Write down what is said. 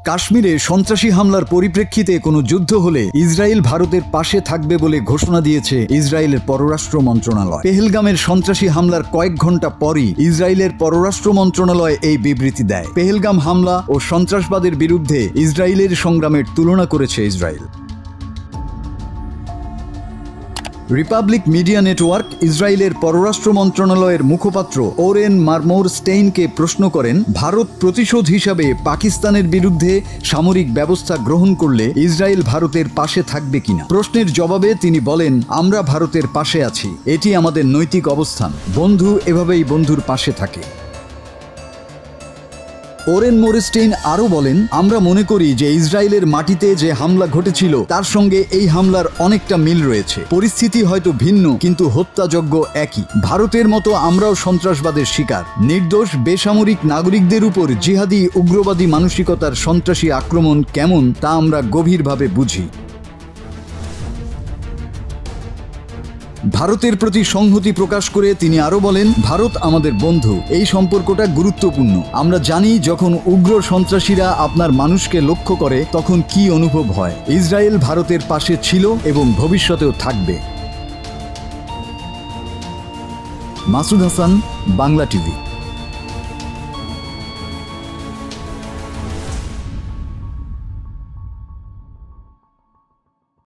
কাশ্মীরে সন্ত্রাসী হামলার পরিপ্রেক্ষিতে কোনো যুদ্ধ হলে ইসরায়েল ভারতের পাশে থাকবে বলে ঘোষণা দিয়েছে ইসরায়েলের পররাষ্ট্র মন্ত্রণালয়। পেহেলগামের সন্ত্রাসী হামলার কয়েক ঘন্টা পরই ইসরায়েলের পররাষ্ট্র মন্ত্রণালয় এই বিবৃতি দেয়। পেহেলগাম হামলা ও সন্ত্রাসবাদের বিরুদ্ধে ইসরায়েলের সংগ্রামের তুলনা করেছে ইসরায়েল। রিপাবলিক মিডিয়া নেটওয়ার্ক ইসরায়েলের পররাষ্ট্র মন্ত্রণালয়ের মুখপাত্র ওরেন মারমোরস্টেইনকে প্রশ্ন করেন, ভারত প্রতিশোধ হিসাবে পাকিস্তানের বিরুদ্ধে সামরিক ব্যবস্থা গ্রহণ করলে ইসরায়েল ভারতের পাশে থাকবে কিনা। প্রশ্নের জবাবে তিনি বলেন, আমরা ভারতের পাশে আছি, এটি আমাদের নৈতিক অবস্থান। বন্ধু এভাবেই বন্ধুর পাশে থাকে। ওরেন মোরস্টেইন আরও বলেন, আমরা মনে করি যে ইসরায়েলের মাটিতে যে হামলা ঘটেছিল তার সঙ্গে এই হামলার অনেকটা মিল রয়েছে। পরিস্থিতি হয়তো ভিন্ন, কিন্তু হত্যাযজ্ঞ একই। ভারতের মতো আমরাও সন্ত্রাসবাদের শিকার। নির্দোষ বেসামরিক নাগরিকদের উপর জিহাদি উগ্রবাদী মানসিকতার সন্ত্রাসী আক্রমণ কেমন তা আমরা গভীরভাবে বুঝি। ভারতের প্রতি সংহতি প্রকাশ করে তিনি আরও বলেন, ভারত আমাদের বন্ধু, এই সম্পর্কটা গুরুত্বপূর্ণ। আমরা জানি যখন উগ্র সন্ত্রাসীরা আপনার মানুষকে লক্ষ্য করে তখন কি অনুভব হয়। ইসরায়েল ভারতের পাশে ছিল এবং ভবিষ্যতেও থাকবে। মাসুদ হাসান, বাংলা টিভি।